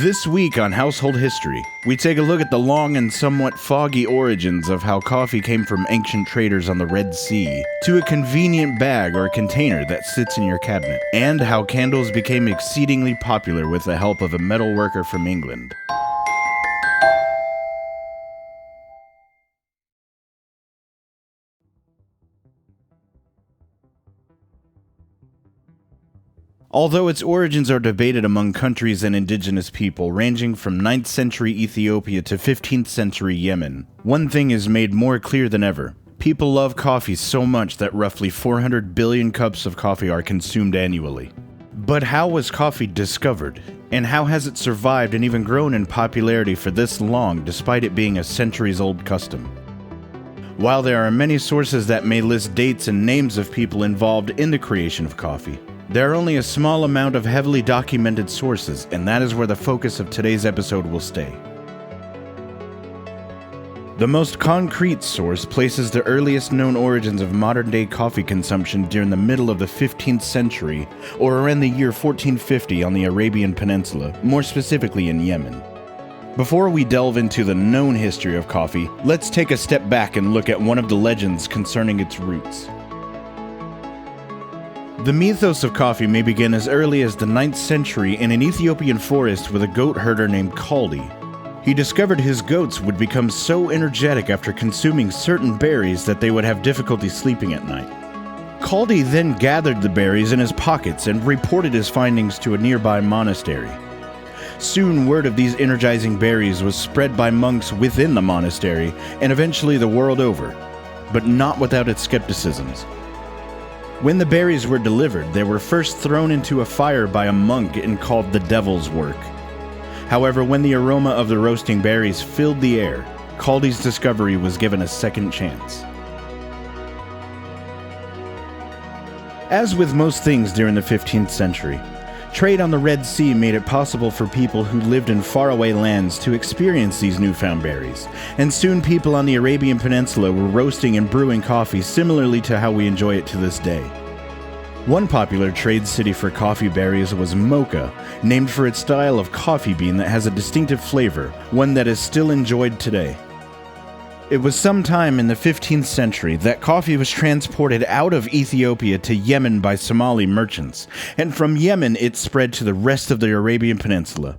This week on Household History, we take a look at the long and somewhat foggy origins of how coffee came from ancient traders on the Red Sea to a convenient bag or container that sits in your cabinet, and how candles became exceedingly popular with the help of a metal worker from England. Although its origins are debated among countries and indigenous people ranging from 9th century Ethiopia to 15th century Yemen, one thing is made more clear than ever. People love coffee so much that roughly 400 billion cups of coffee are consumed annually. But how was coffee discovered? And how has it survived and even grown in popularity for this long despite it being a centuries-old custom? While there are many sources that may list dates and names of people involved in the creation of coffee, there are only a small amount of heavily documented sources, and that is where the focus of today's episode will stay. The most concrete source places the earliest known origins of modern-day coffee consumption during the middle of the 15th century, or around the year 1450 on the Arabian Peninsula, more specifically in Yemen. Before we delve into the known history of coffee, let's take a step back and look at one of the legends concerning its roots. The mythos of coffee may begin as early as the 9th century in an Ethiopian forest with a goat herder named Kaldi. He discovered his goats would become so energetic after consuming certain berries that they would have difficulty sleeping at night. Kaldi then gathered the berries in his pockets and reported his findings to a nearby monastery. Soon word of these energizing berries was spread by monks within the monastery and eventually the world over, but not without its skepticisms. When the berries were delivered, they were first thrown into a fire by a monk and called the devil's work. However, when the aroma of the roasting berries filled the air, Kaldi's discovery was given a second chance. As with most things during the 15th century, trade on the Red Sea made it possible for people who lived in faraway lands to experience these newfound berries, and soon people on the Arabian Peninsula were roasting and brewing coffee similarly to how we enjoy it to this day. One popular trade city for coffee berries was Mocha, named for its style of coffee bean that has a distinctive flavor, one that is still enjoyed today. It was sometime in the 15th century that coffee was transported out of Ethiopia to Yemen by Somali merchants, and from Yemen it spread to the rest of the Arabian Peninsula.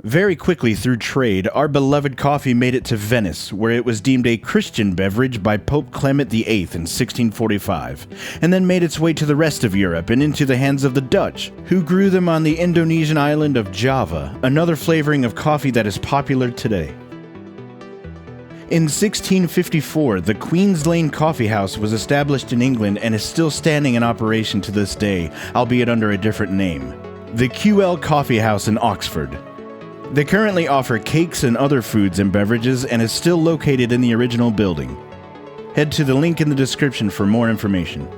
Very quickly through trade, our beloved coffee made it to Venice, where it was deemed a Christian beverage by Pope Clement VIII in 1645, and then made its way to the rest of Europe and into the hands of the Dutch, who grew them on the Indonesian island of Java, another flavoring of coffee that is popular today. In 1654, the Queensland Coffee House was established in England and is still standing in operation to this day, albeit under a different name. The QL Coffee House in Oxford. They currently offer cakes and other foods and beverages and is still located in the original building. Head to the link in the description for more information.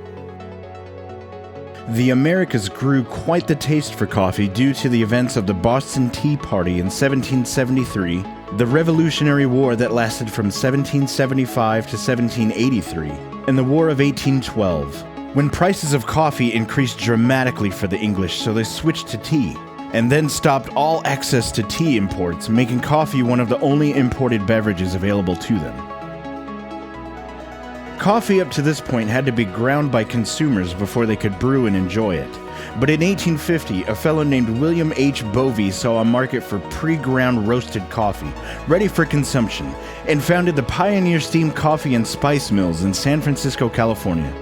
The Americas grew quite the taste for coffee due to the events of the Boston Tea Party in 1773, the Revolutionary War that lasted from 1775 to 1783, and the War of 1812, when prices of coffee increased dramatically for the English, so they switched to tea, and then stopped all access to tea imports, making coffee one of the only imported beverages available to them. Coffee up to this point had to be ground by consumers before they could brew and enjoy it. But in 1850, a fellow named William H. Bovey saw a market for pre-ground roasted coffee, ready for consumption, and founded the Pioneer Steam Coffee and Spice Mills in San Francisco, California.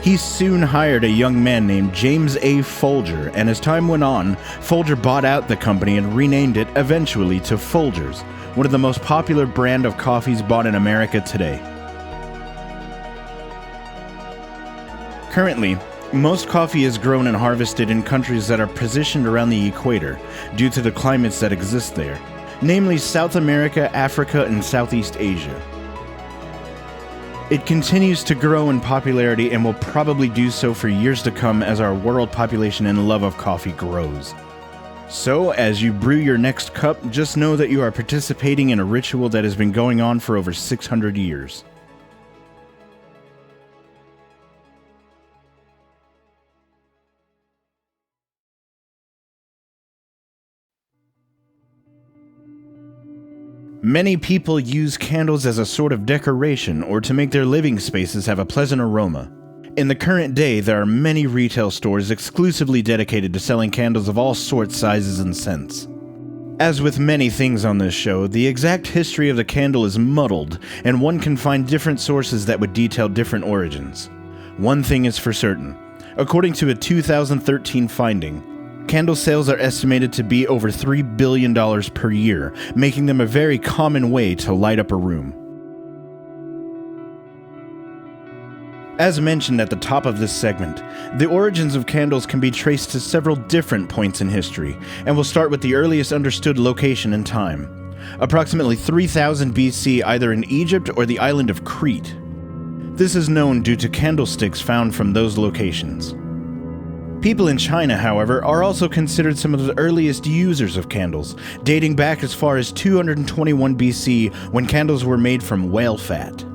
He soon hired a young man named James A. Folger, and as time went on, Folger bought out the company and renamed it eventually to Folgers, one of the most popular brand of coffees bought in America today. Currently, most coffee is grown and harvested in countries that are positioned around the equator due to the climates that exist there, namely South America, Africa, and Southeast Asia. It continues to grow in popularity and will probably do so for years to come as our world population and love of coffee grows. So, as you brew your next cup, just know that you are participating in a ritual that has been going on for over 600 years. Many people use candles as a sort of decoration or to make their living spaces have a pleasant aroma. In the current day, there are many retail stores exclusively dedicated to selling candles of all sorts, sizes, and scents. As with many things on this show, the exact history of the candle is muddled, and one can find different sources that would detail different origins. One thing is for certain. According to a 2013 finding, candle sales are estimated to be over $3 billion per year, making them a very common way to light up a room. As mentioned at the top of this segment, the origins of candles can be traced to several different points in history, and we'll start with the earliest understood location and time. Approximately 3000 BC, either in Egypt or the island of Crete. This is known due to candlesticks found from those locations. People in China, however, are also considered some of the earliest users of candles, dating back as far as 221 BC when candles were made from whale fat.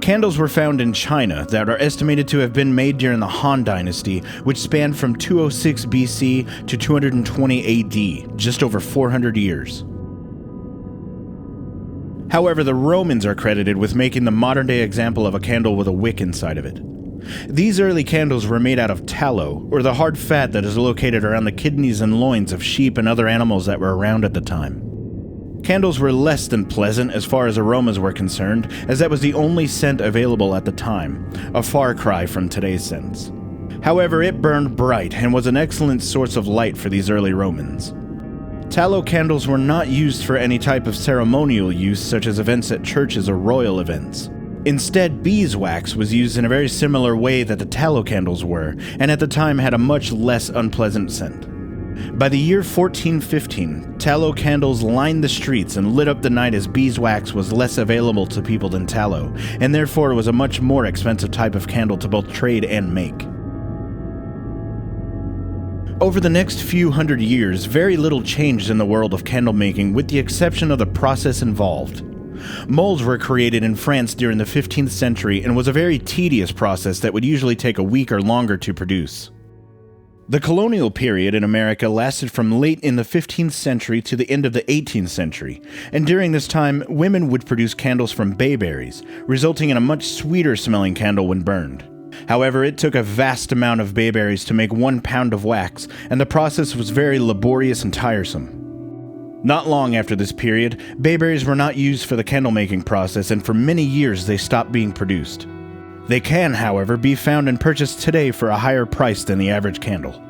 Candles were found in China that are estimated to have been made during the Han Dynasty, which spanned from 206 BC to 220 AD, just over 400 years. However, the Romans are credited with making the modern-day example of a candle with a wick inside of it. These early candles were made out of tallow, or the hard fat that is located around the kidneys and loins of sheep and other animals that were around at the time. Candles were less than pleasant as far as aromas were concerned, as that was the only scent available at the time, a far cry from today's scents. However, it burned bright and was an excellent source of light for these early Romans. Tallow candles were not used for any type of ceremonial use, such as events at churches or royal events. Instead, beeswax was used in a very similar way that the tallow candles were, and at the time had a much less unpleasant scent. By the year 1415, tallow candles lined the streets and lit up the night as beeswax was less available to people than tallow, and therefore was a much more expensive type of candle to both trade and make. Over the next few hundred years, very little changed in the world of candle making with the exception of the process involved. Molds were created in France during the 15th century and was a very tedious process that would usually take a week or longer to produce. The colonial period in America lasted from late in the 15th century to the end of the 18th century, and during this time, women would produce candles from bayberries, resulting in a much sweeter smelling candle when burned. However, it took a vast amount of bayberries to make 1 pound of wax, and the process was very laborious and tiresome. Not long after this period, bayberries were not used for the candle making process, and for many years they stopped being produced. They can, however, be found and purchased today for a higher price than the average candle.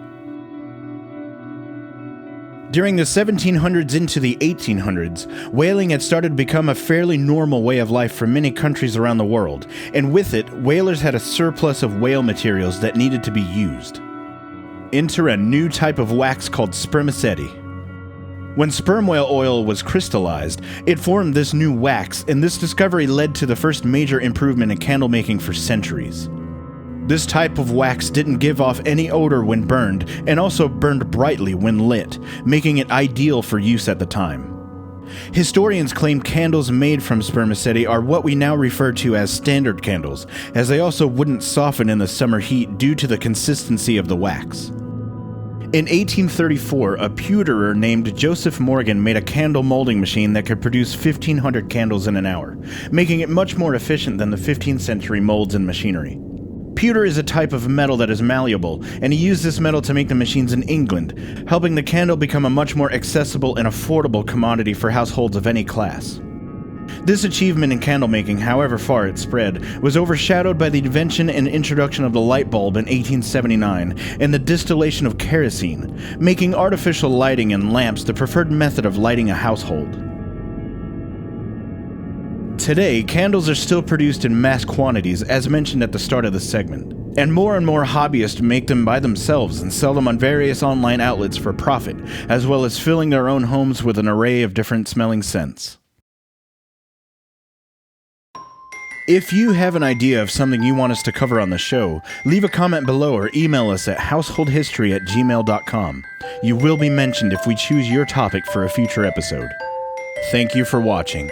During the 1700s into the 1800s, whaling had started to become a fairly normal way of life for many countries around the world, and with it, whalers had a surplus of whale materials that needed to be used. Enter a new type of wax called spermaceti. When sperm whale oil was crystallized, it formed this new wax, and this discovery led to the first major improvement in candle making for centuries. This type of wax didn't give off any odor when burned, and also burned brightly when lit, making it ideal for use at the time. Historians claim candles made from spermaceti are what we now refer to as standard candles, as they also wouldn't soften in the summer heat due to the consistency of the wax. In 1834, a pewterer named Joseph Morgan made a candle molding machine that could produce 1,500 candles in an hour, making it much more efficient than the 15th century molds and machinery. Pewter is a type of metal that is malleable, and he used this metal to make the machines in England, helping the candle become a much more accessible and affordable commodity for households of any class. This achievement in candle making, however far it spread, was overshadowed by the invention and introduction of the light bulb in 1879 and the distillation of kerosene, making artificial lighting and lamps the preferred method of lighting a household. Today, candles are still produced in mass quantities, as mentioned at the start of this segment, and more hobbyists make them by themselves and sell them on various online outlets for profit, as well as filling their own homes with an array of different smelling scents. If you have an idea of something you want us to cover on the show, leave a comment below or email us at householdhistory@gmail.com. You will be mentioned if we choose your topic for a future episode. Thank you for watching.